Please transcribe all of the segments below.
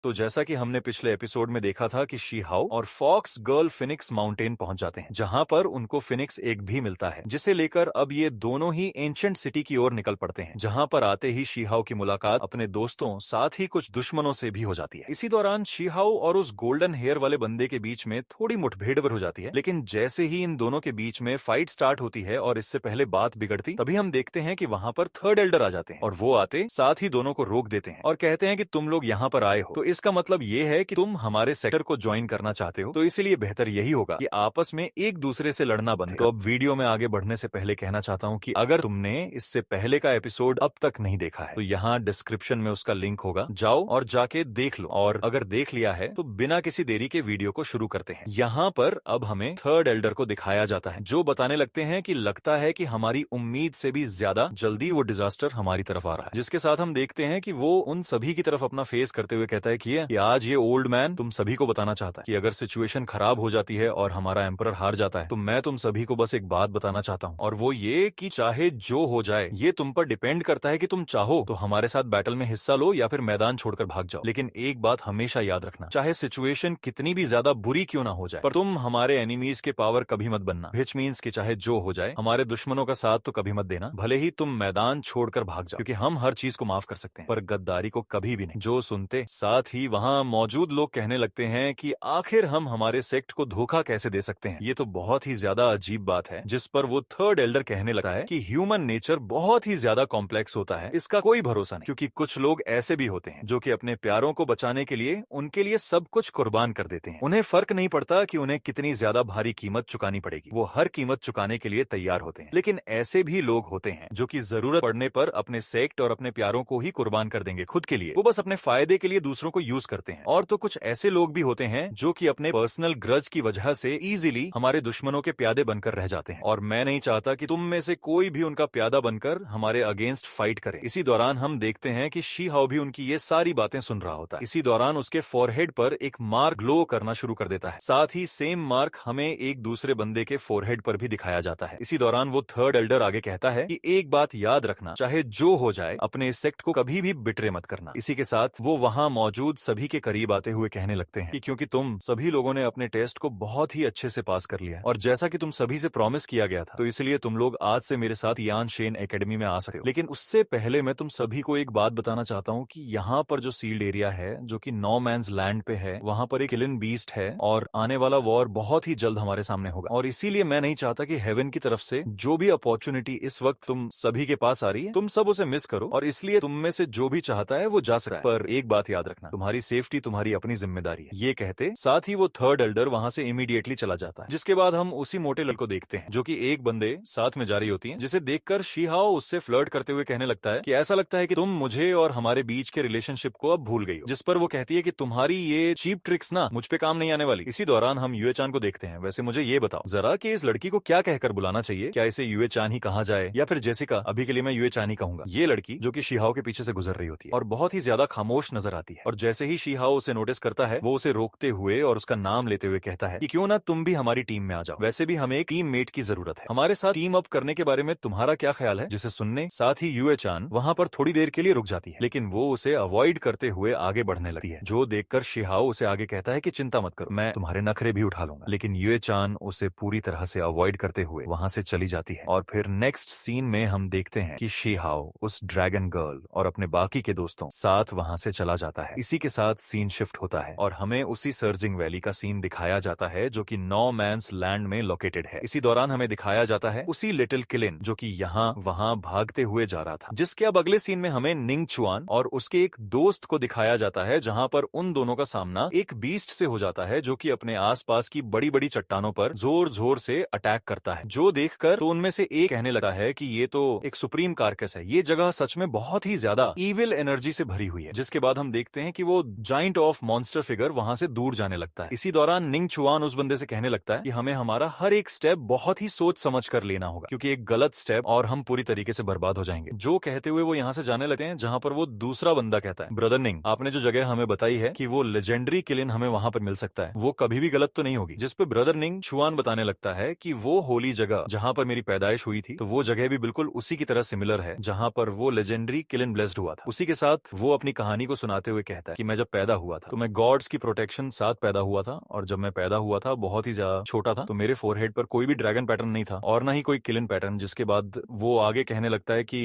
तो जैसा कि हमने पिछले एपिसोड में देखा था कि शी हाउ और फॉक्स गर्ल फिनिक्स माउंटेन पहुंच जाते हैं, जहां पर उनको फिनिक्स एक भी मिलता है, जिसे लेकर अब ये दोनों ही एंशिएंट सिटी की ओर निकल पड़ते हैं, जहां पर आते ही शी हाउ की मुलाकात अपने दोस्तों साथ ही कुछ दुश्मनों से भी हो जाती है। इसी दौरान शी हाउ और उस गोल्डन हेयर वाले बंदे के बीच में थोड़ी मुठभेड़ हो जाती है, लेकिन जैसे ही इन दोनों के बीच में फाइट स्टार्ट होती है और इससे पहले बात बिगड़ती, तभी हम देखते हैं कि वहां पर थर्ड एल्डर आ जाते हैं और वो आते साथ ही दोनों को रोक देते हैं और कहते हैं कि तुम लोग यहाँ पर आए हो तो इसका मतलब ये है कि तुम हमारे सेक्टर को ज्वाइन करना चाहते हो, तो इसलिए बेहतर यही होगा कि आपस में एक दूसरे से लड़ना बंद करो। तो अब वीडियो में आगे बढ़ने से पहले कहना चाहता हूँ कि अगर तुमने इससे पहले का एपिसोड अब तक नहीं देखा है तो यहाँ डिस्क्रिप्शन में उसका लिंक होगा, जाओ और जाके देख लो, और अगर देख लिया है तो बिना किसी देरी के वीडियो को शुरू करते हैं। यहाँ पर अब हमें थर्ड एल्डर को दिखाया जाता है, जो बताने लगते हैं कि लगता है कि हमारी उम्मीद से भी ज्यादा जल्दी वो डिजास्टर हमारी तरफ आ रहा है, जिसके साथ हम देखते हैं कि वो उन सभी की तरफ अपना फेस करते हुए कहता है कि आज ये ओल्ड मैन तुम सभी को बताना चाहता है कि अगर सिचुएशन खराब हो जाती है और हमारा एम्परर हार जाता है तो मैं तुम सभी को बस एक बात बताना चाहता हूँ, और वो ये कि चाहे जो हो जाए ये तुम पर डिपेंड करता है कि तुम चाहो तो हमारे साथ बैटल में हिस्सा लो या फिर मैदान छोड़कर भाग जाओ, लेकिन एक बात हमेशा याद रखना, चाहे सिचुएशन कितनी भी ज्यादा बुरी क्यों ना हो जाए, पर तुम हमारे एनिमीज के पावर कभी मत बनना, विच मीन्स कि चाहे जो हो जाए हमारे दुश्मनों का साथ तो कभी मत देना, भले ही तुम मैदान छोड़कर भाग जाओ, क्योंकि हम हर चीज को माफ कर सकते हैं पर गद्दारी को कभी भी नहीं। जो सुनते साथ ही वहां मौजूद लोग कहने लगते हैं कि आखिर हम हमारे सेक्ट को धोखा कैसे दे सकते हैं। ये तो बहुत ही ज्यादा अजीब बात है, जिस पर वो थर्ड एल्डर कहने लगता है कि ह्यूमन नेचर बहुत ही ज्यादा कॉम्प्लेक्स होता है, इसका कोई भरोसा नहीं, क्योंकि कुछ लोग ऐसे भी होते हैं जो कि अपने प्यारों को बचाने के लिए उनके लिए सब कुछ कुर्बान कर देते हैं। उन्हें फर्क नहीं पड़ता कि उन्हें कितनी ज्यादा भारी कीमत चुकानी पड़ेगी, वो हर कीमत चुकाने के लिए तैयार होते हैं। लेकिन ऐसे भी लोग होते हैं जो कि जरूरत पड़ने पर अपने सेक्ट और अपने प्यारों को ही कुर्बान कर देंगे खुद के लिए, वो बस अपने फायदे के लिए दूसरों को यूज करते हैं। और तो कुछ ऐसे लोग भी होते हैं जो कि अपने पर्सनल ग्रज की वजह से इजीली हमारे दुश्मनों के प्यादे बनकर रह जाते हैं, और मैं नहीं चाहता कि तुम में से कोई भी उनका प्यादा बनकर हमारे अगेंस्ट फाइट करे। इसी दौरान हम देखते हैं कि शी हाउ भी उनकी ये सारी बातें सुन रहा होता है। इसी दौरान उसके फोरहेड पर एक मार्क ग्लो करना शुरू कर देता है, साथ ही सेम मार्क हमें एक दूसरे बंदे के फोरहेड पर भी दिखाया जाता है। इसी दौरान वो थर्ड एल्डर आगे कहता है कि एक बात याद रखना, चाहे जो हो जाए अपने सेक्ट को कभी भी बिट्रे मत करना। इसी के साथ वो वहां मौजूद सभी के करीब आते हुए कहने लगते हैं कि क्योंकि तुम सभी लोगों ने अपने टेस्ट को बहुत ही अच्छे से पास कर लिया और जैसा कि तुम सभी से प्रॉमिस किया गया था, तो इसलिए तुम लोग आज से मेरे साथ यान शेन एकेडमी में आ सकते हो। लेकिन उससे पहले मैं तुम सभी को एक बात बताना चाहता हूँ कि यहाँ पर जो सील्ड एरिया है जो कि नो मैंस लैंड पे है, वहां पर एक किलिन बीस्ट है और आने वाला वॉर बहुत ही जल्द हमारे सामने होगा, और इसीलिए मैं नहीं चाहता कि हेवन की तरफ से जो भी अपॉर्चुनिटी इस वक्त तुम सभी के पास आ रही है तुम सब उसे मिस करो, और इसलिए तुम में से जो भी चाहता है वो जा सकता है, पर एक बात याद रखना, तुम्हारी सेफ्टी तुम्हारी अपनी जिम्मेदारी है। ये कहते साथ ही वो थर्ड एल्डर वहां से इमीडिएटली चला जाता है, जिसके बाद हम उसी मोटे लड़के को देखते हैं जो कि एक बंदे साथ में जा रही होती है, जिसे देखकर शी हाउ उससे फ्लर्ट करते हुए कहने लगता है कि ऐसा लगता है कि तुम मुझे और हमारे बीच के रिलेशनशिप को अब भूल गई हो, जिस पर वो कहती है कि तुम्हारी ये चीप ट्रिक्स ना मुझ पे काम नहीं आने वाली। इसी दौरान हम यूए चान को देखते हैं। वैसे मुझे ये बताओ जरा कि इस लड़की को क्या कहकर बुलाना चाहिए, क्या इसे यूए चान ही कहा जाए या फिर जेसिका? अभी के लिए मैं यूए चान ही कहूंगा। ये लड़की जो कि शी हाउ के पीछे से गुजर रही होती है और बहुत ही ज्यादा खामोश नजर आती है, और जैसे ही शी हाउ उसे नोटिस करता है वो उसे रोकते हुए और उसका नाम लेते हुए कहता है कि क्यों ना तुम भी हमारी टीम में आ जाओ, वैसे भी हमें एक टीम मेट की जरूरत है, हमारे साथ टीम अप करने के बारे में तुम्हारा क्या ख्याल है? जिसे सुनने साथ ही यूए चान वहां पर थोड़ी देर के लिए रुक जाती है, लेकिन वो उसे अवॉइड करते हुए आगे बढ़ने लगती है, जो देखकर शी हाउ उसे आगे कहता है कि चिंता मत करो, मैं तुम्हारे नखरे भी उठा लूंगा। लेकिन यूए चान उसे पूरी तरह से अवॉइड करते हुए वहां से चली जाती है, और फिर नेक्स्ट सीन में हम देखते हैं कि शी हाउ उस ड्रैगन गर्ल और अपने बाकी के दोस्तों साथ वहां से चला जाता है। इसी के साथ सीन शिफ्ट होता है और हमें उसी सर्जिंग वैली का सीन दिखाया जाता है जो कि नो मैंस लैंड में लोकेटेड है। इसी दौरान हमें दिखाया जाता है उसी लिटिल किलिन जो कि यहाँ वहां भागते हुए जा रहा था, जिसके अब अगले सीन में हमें निंग चुआन और उसके एक दोस्त को दिखाया जाता है, जहां पर उन दोनों का सामना एक बीस्ट से हो जाता है जो कि अपने आसपास की बड़ी बड़ी चट्टानों पर जोर जोर से अटैक करता है, जो देखकर तो उनमें से एक कहने लगा है कि ये तो एक सुप्रीम कार्कस है, ये जगह सच में बहुत ही ज्यादा इविल एनर्जी से भरी हुई है। जिसके बाद हम देखते हैं कि वो जाइंट ऑफ मॉन्स्टर फिगर वहां से दूर जाने लगता है। इसी दौरान निंग चुआन उस बंदे से कहने लगता है कि हमें हमारा हर एक स्टेप बहुत ही सोच समझ कर लेना होगा, क्योंकि एक गलत स्टेप और हम पूरी तरीके से बर्बाद हो जाएंगे। जो कहते हुए वो यहाँ से जाने लगते हैं, जहां पर वो दूसरा बंदा कहता है, ब्रदर निंग, आपने जो जगह हमें बताई है कि वो लेजेंडरी किलिन हमें वहां पर मिल सकता है, वो कभी भी गलत तो नहीं होगी। जिस पे ब्रदर निंग चुआन बताने लगता है कि वो होली जगह जहां पर मेरी पैदाइश हुई थी, तो वो जगह भी बिल्कुल उसी की तरह सिमिलर है जहां पर वो लेजेंडरी किलिन ब्लेस्ड हुआ था। उसी के साथ वो अपनी कहानी को सुनाते हुए कहता कहता है कि मैं जब पैदा हुआ था तो मैं गॉड्स की प्रोटेक्शन साथ पैदा हुआ था, और जब मैं पैदा हुआ था बहुत ही ज्यादा छोटा था, तो मेरे फोरहेड पर कोई भी ड्रैगन पैटर्न नहीं था और ना ही कोई किलिन पैटर्न। जिसके बाद वो आगे कहने लगता है कि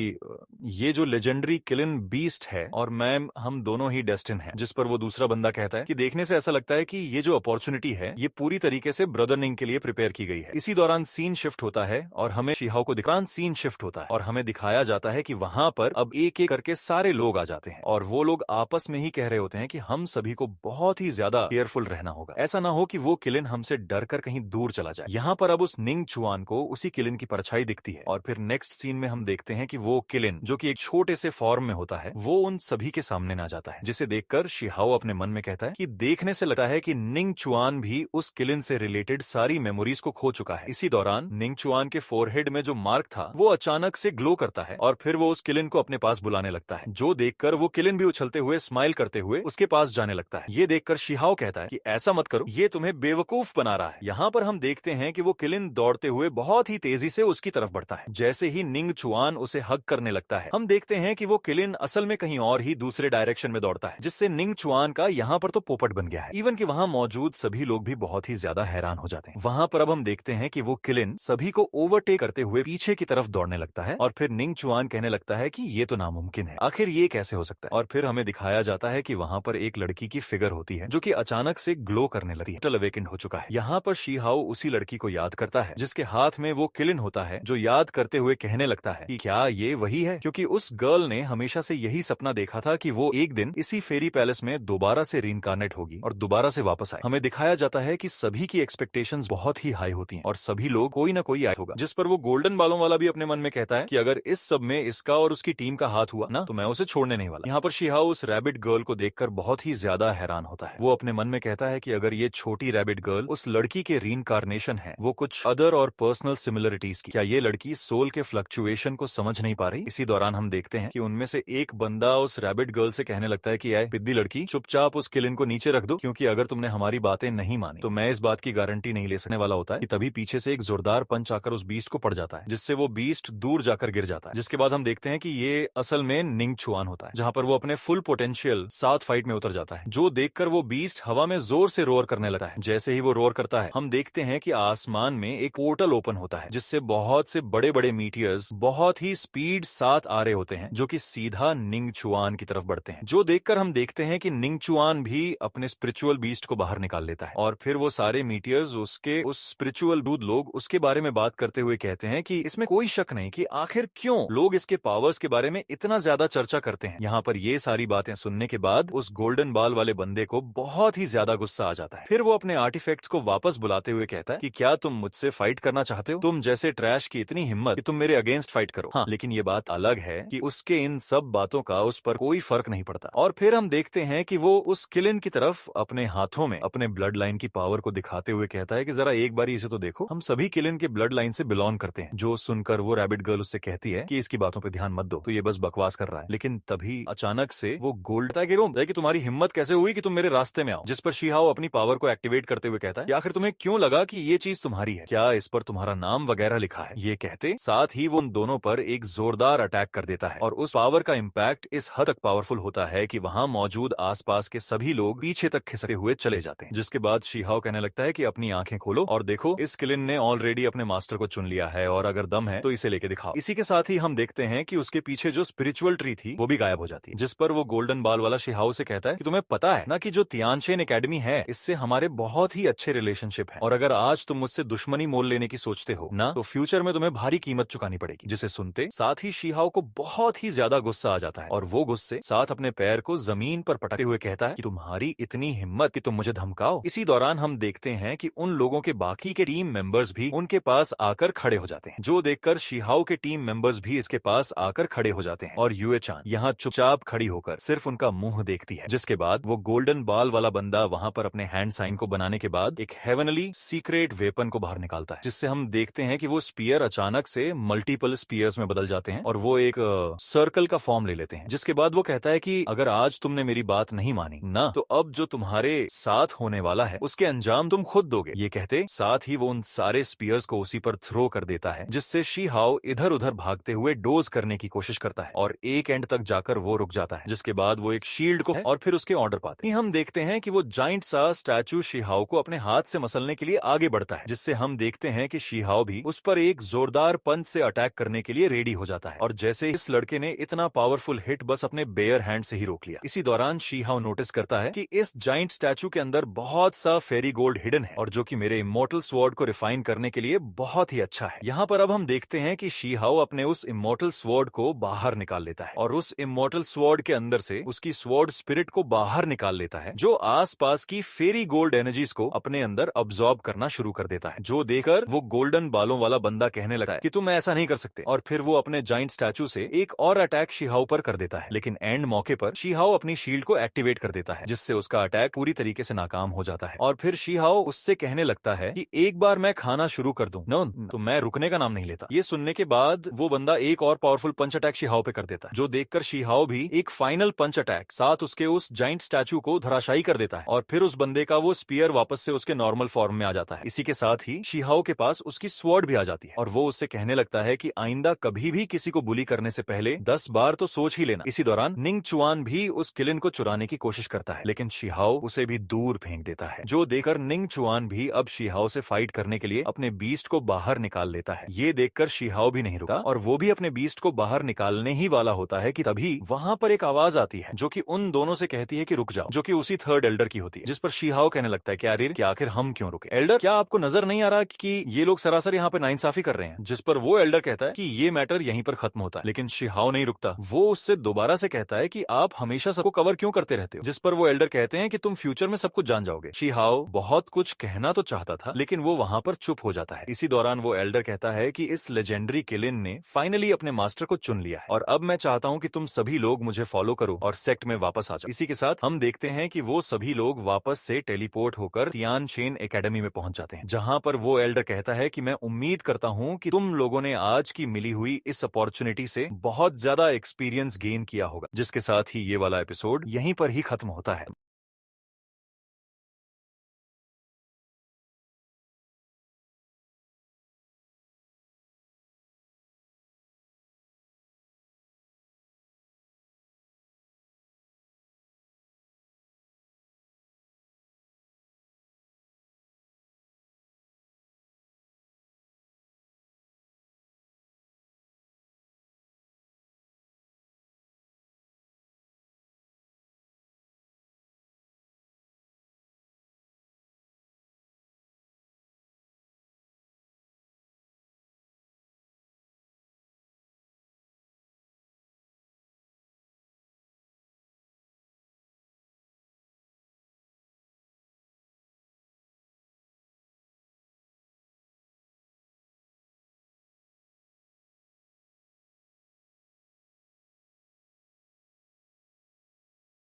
ये जो लेजेंडरी किलिन बीस्ट है और मैं, हम दोनों ही डेस्टिन हैं। जिस पर वो दूसरा बंदा कहता है कि देखने से ऐसा लगता है कि ये जो अपॉर्चुनिटी है ये पूरी तरीके से ब्रदर निंग के लिए प्रिपेयर की गई है। इसी दौरान सीन शिफ्ट होता है और हमें शीहाओ को सीन शिफ्ट होता है और हमें दिखाया जाता है कि वहां पर अब एक एक करके सारे लोग आ जाते हैं और वो लोग आपस में ही कह रहे होते हैं कि हम सभी को बहुत ही ज्यादा केयरफुल रहना होगा, ऐसा ना हो कि वो किलिन हमसे डर कर कहीं दूर चला जाए। यहाँ पर अब उस निंग चुआन को उसी किलिन की परछाई दिखती है और फिर नेक्स्ट सीन में हम देखते हैं कि वो किलिन जो कि एक छोटे से फॉर्म में होता है वो उन सभी के सामने ना जाता है, जिसे देखकर शिहाओ अपने मन में कहता है कि देखने से लगता है कि निंग चुआन भी उस किलिन से रिलेटेड सारी मेमोरीज को खो चुका है। इसी दौरान निंग चुआन के फोरहेड में जो मार्क था वो अचानक से ग्लो करता है और फिर वो उस किलिन को अपने पास बुलाने लगता है, जो देखकर वो किलिन भी उछलते हुए स्माइल करते हुए उसके पास जाने लगता है। ये देखकर शिहाओ कहता है कि ऐसा मत करो, ये तुम्हें बेवकूफ बना रहा है। यहाँ पर हम देखते हैं कि वो किलिन दौड़ते हुए बहुत ही तेजी से उसकी तरफ बढ़ता है। जैसे ही निंग चुआन उसे हग करने लगता है हम देखते हैं कि वो किलिन असल में कहीं और ही दूसरे डायरेक्शन में दौड़ता है, जिससे निंग चुआन का यहाँ पर तो पोपट बन गया है। इवन कि वहाँ मौजूद सभी लोग भी बहुत ही ज्यादा हैरान हो जाते हैं। वहाँ पर अब हम देखते हैं कि वो किलिन सभी को ओवरटेक करते हुए पीछे की तरफ दौड़ने लगता है और फिर निंग चुआन कहने लगता है कि ये तो नामुमकिन है, आखिर ये कैसे हो सकता है। और फिर हमें दिखाया जाता है कि वहाँ पर एक लड़की की फिगर होती है जो कि अचानक से ग्लो करने लगती है, टोटल अवेकेंड हो चुका है। यहाँ पर शीहाओ उसी लड़की को याद करता है जिसके हाथ में वो किलिन होता है, जो याद करते हुए कहने लगता है कि क्या ये वही है, क्योंकि उस गर्ल ने हमेशा से यही सपना देखा था कि वो एक दिन इसी फेरी पैलेस में दोबारा से रीइंकार्नेट होगी और दोबारा से वापस आए। हमें दिखाया जाता है कि सभी की एक्सपेक्टेशंस बहुत ही हाई होती हैं और सभी लोग कोई ना कोई आया होगा, जिस पर वो गोल्डन बालों वाला भी अपने मन में कहता है कि अगर इस सब में इसका और उसकी टीम का हाथ हुआ ना तो मैं उसे छोड़ने नहीं वाला। यहाँ पर शिहाओ उस रैबिट गर्ल को देखकर बहुत ही ज्यादा हैरान होता है। वो अपने मन में कहता है कि अगर ये छोटी रैबिट गर्ल उस लड़की के रीइंकार्नेशन है, वो कुछ अदर और पर्सनल सिमिलरिटीज की, क्या ये लड़की सोल के फ्लक्चुएशन को समझ नहीं पा रही। इसी दौरान हम देखते हैं कि उनमें से एक बंदा उस रैबिट गर्ल से कहने लगता है कि आए पिद्दी लड़की, चुपचाप उस किलिन को नीचे रख दो, क्योंकि अगर तुमने हमारी बातें नहीं मानी तो मैं इस बात की गारंटी नहीं ले सकने वाला होता है कि तभी पीछे से एक जोरदार पंच आकर उस बीस्ट को पड़ जाता है, जिससे वो बीस्ट दूर जाकर गिर जाता है। जिसके बाद हम देखते हैं कि ये असल में निंग चुआन होता है, जहां पर वो अपने फुल पोटेंशियल साथ फाइट में उतर जाता है, जो देखकर वो बीस्ट हवा में जोर से रोर करने लगता है। जैसे ही वो रोर करता है हम देखते हैं कि आसमान में एक पोर्टल ओपन होता है, जिससे बहुत से बड़े बड़े मीटियर्स बहुत ही स्पीड साथ आ रहे होते हैं, जो कि सीधा निंग चुआन की तरफ बढ़ते हैं, जो देखकर हम देखते हैं कि निंग चुआन भी अपने स्पिरिचुअल बीस्ट को बाहर निकाल लेता है। और फिर वो सारे मीटियर्स उसके उस स्पिरिचुअल दूध लोग उसके बारे में बात करते हुए कहते हैं कि इसमें कोई शक नहीं कि आखिर क्यों लोग इसके पावर्स के बारे में इतना ज्यादा चर्चा करते हैं। यहाँ पर ये सारी बातें सुनने के बाद उस गोल्डन बाल वाले बंदे को बहुत ही ज्यादा गुस्सा आ जाता है। फिर वो अपने आर्टिफैक्ट्स को वापस बुलाते हुए कहता है कि क्या तुम मुझसे फाइट करना चाहते हो? तुम जैसे ट्रैश की इतनी हिम्मत कि तुम मेरे अगेंस्ट फाइट करो। हाँ, लेकिन ये बात अलग है कि उसके इन सब बातों का उस पर कोई फर्क नहीं पड़ता। और फिर हम देखते हैं कि वो उस किलिन की तरफ अपने हाथों में अपने ब्लड लाइन की पावर को दिखाते हुए कहता है कि जरा एक बार इसे तो देखो, हम सभी किलिन के ब्लड लाइन से बिलोंग करते हैं। जो सुनकर वो रैबिट गर्ल उससे कहती है कि इसकी बातों पे ध्यान मत दो, तो ये बस बकवास कर रहा है। लेकिन तभी अचानक से वो गोल्ड कि तुम्हारी हिम्मत कैसे हुई कि तुम मेरे रास्ते में आओ। जिस पर शिहाओ अपनी पावर को एक्टिवेट करते हुए कहता है कि आखिर तुम्हें क्यों लगा कि ये चीज तुम्हारी है, क्या इस पर तुम्हारा नाम वगैरह लिखा है? ये कहते साथ ही वो उन दोनों पर एक जोरदार अटैक कर देता है और उस पावर का इम्पैक्ट इस हद तक पावरफुल होता है कि वहां मौजूद आसपास के सभी लोग पीछे तक खिसके हुए चले जाते हैं। जिसके बाद शिहाओ कहने लगता है कि अपनी आंखें खोलो और देखो, इस किलिन ने ऑलरेडी अपने मास्टर को चुन लिया है और अगर दम है तो इसे लेके दिखाओ। इसी के साथ ही हम देखते हैं कि उसके पीछे जो स्पिरिचुअल ट्री थी वो भी गायब हो जाती है, जिस पर वो गोल्डन बाल वाला शिहाओ से कहता है कि तुम्हें पता है ना कि जो तियानशेन एकेडमी है इससे हमारे बहुत ही अच्छे रिलेशनशिप है और अगर आज तुम मुझसे दुश्मनी मोल लेने की सोचते हो ना तो फ्यूचर में तुम्हें भारी कीमत चुकानी पड़ेगी। जिसे सुनते साथ ही शिहाओ को बहुत ही ज्यादा गुस्सा आ जाता है और वो गुस्से साथ अपने पैर को जमीन पर पटकते हुए कहता है कि तुम्हारी इतनी हिम्मत कि तुम मुझे धमकाओ। इसी दौरान हम देखते हैं कि उन लोगों के बाकी के टीम मेंबर्स भी उनके पास आकर खड़े हो जाते हैं, जो देखकर शिहाओ के टीम मेंबर्स भी इसके पास आकर खड़े हो जाते हैं और यूए चान यहाँ चुपचाप खड़ी होकर सिर्फ उनका मुंह देखती है। जिसके बाद वो गोल्डन बाल वाला बंदा वहां पर अपने हैंड साइन को बनाने के बाद एक हेवनली सीक्रेट वेपन को बाहर निकालता है, जिससे हम देखते हैं कि वो स्पीयर अचानक से मल्टीपल स्पीयर्स में बदल जाते हैं और वो एक सर्कल का फॉर्म ले लेते हैं। जिसके बाद वो कहता है कि अगर आज तुमने मेरी बात नहीं मानी ना तो अब जो तुम्हारे साथ होने वाला है उसके अंजाम तुम खुद दोगे। ये कहते साथ ही वो उन सारे स्पीयर्स को उसी पर थ्रो कर देता है, जिससे शिहाओ इधर उधर भागते हुए डोज करने की कोशिश करता है और एक एंड तक जाकर वो रुक जाता है। जिसके बाद वो एक शील्ड शील्ड को और फिर उसके ऑर्डर पाते हैं। हम देखते हैं कि वो जाइंट सा स्टैचू शीहाओ को अपने हाथ से मसलने के लिए आगे बढ़ता है, जिससे हम देखते हैं कि शीहाओ भी उस पर एक जोरदार पंच से अटैक करने के लिए रेडी हो जाता है। और जैसे इस लड़के ने इतना पावरफुल हिट बस अपने बेयर हैंड से ही रोक लिया। इसी दौरान शीहाओ नोटिस करता है कि इस जाइंट स्टैचू के अंदर बहुत सा फेरी गोल्ड हिडन है, और जो कि मेरे इमोर्टल स्वॉर्ड को रिफाइन करने के लिए बहुत ही अच्छा है। यहाँ पर अब हम देखते हैं कि शीहाओ अपने उस इमोर्टल स्वॉर्ड को बाहर निकाल लेता है, और उस इमोर्टल स्वॉर्ड के अंदर से उसकी स्वॉर्ड स्पिरिट को बाहर निकाल लेता है, जो आसपास की फेरी गोल्ड एनर्जीज को अपने अंदर अब्सॉर्ब करना शुरू कर देता है। जो देखकर वो गोल्डन बालों वाला बंदा कहने लगता है कि तुम ऐसा नहीं कर सकते, और फिर वो अपने जाइंट स्टैचू से एक और अटैक शीहाओ पर कर देता है। लेकिन एंड मौके पर शीहाओ अपनी शील्ड को एक्टिवेट कर देता है, जिससे उसका अटैक पूरी तरीके से नाकाम हो जाता है। और फिर शीहाओ उससे कहने लगता है कि एक बार मैं खाना शुरू कर दूं नो तो मैं रुकने का नाम नहीं लेता। ये सुनने के बाद वो बंदा एक और पावरफुल पंच अटैक शीहाओ पे कर देता है, जो देखकर शीहाओ भी एक फाइनल पंच अटैक साथ उसके उस जाइंट स्टैचू को धराशायी कर देता है, और फिर उस बंदे का वो स्पीयर वापस से उसके नॉर्मल फॉर्म में आ जाता है। इसी के साथ ही शीहाओ के पास उसकी स्वॉर्ड भी आ जाती है, और वो उससे कहने लगता है कि आइंदा कभी भी किसी को बुली करने से पहले 10 बार तो सोच ही लेना। इसी दौरान निंग चुआन भी उस किलिन को चुराने की कोशिश करता है, लेकिन शीहाओ उसे भी दूर फेंक देता है, जो देखकर निंग चुआन भी अब शीहाओ से फाइट करने के लिए अपने बीस्ट को बाहर निकाल लेता है। ये देखकर शीहाओ भी नहीं रुका, और वो भी अपने बीस्ट को बाहर निकालने ही वाला होता है कि तभी वहां पर एक आवाज आती है जो कि उन दोनों से कहती है कि रुक जाओ, जो कि उसी थर्ड एल्डर की होती है। जिस पर शीहाओ कहने लगता है कि आखिर हम क्यों रुके? एल्डर, क्या आपको नजर नहीं आ रहा कि ये लोग सरासर यहाँ पे नाइंसाफी कर रहे हैं? जिस पर वो एल्डर कहता है कि ये मैटर यहीं पर खत्म होता है। लेकिन शीहाओ नहीं रुकता, वो उससे दोबारा से कहता है कि आप हमेशा सबको कवर क्यों करते रहते हो? जिस पर वो एल्डर कहते हैं कि तुम फ्यूचर में सब कुछ जान जाओगे। शीहाओ बहुत कुछ कहना तो चाहता था, लेकिन वो वहां पर चुप हो जाता है। इसी दौरान वो एल्डर कहता है कि इस लेजेंडरी किलिन ने फाइनली अपने मास्टर को चुन लिया है, और अब मैं चाहता हूं कि तुम सभी लोग मुझे फॉलो करो और सेक्ट में वापस आ जाओ। इसी के साथ हम देखते हैं कि वो सभी लोग वापस से टेलीपोर्ट होकर तियान शेन एकेडमी में पहुंच जाते हैं, जहां पर वो एल्डर कहता है कि मैं उम्मीद करता हूं कि तुम लोगों ने आज की मिली हुई इस अपॉर्चुनिटी से बहुत ज्यादा एक्सपीरियंस गेन किया होगा। जिसके साथ ही ये वाला एपिसोड यहीं पर ही खत्म होता है।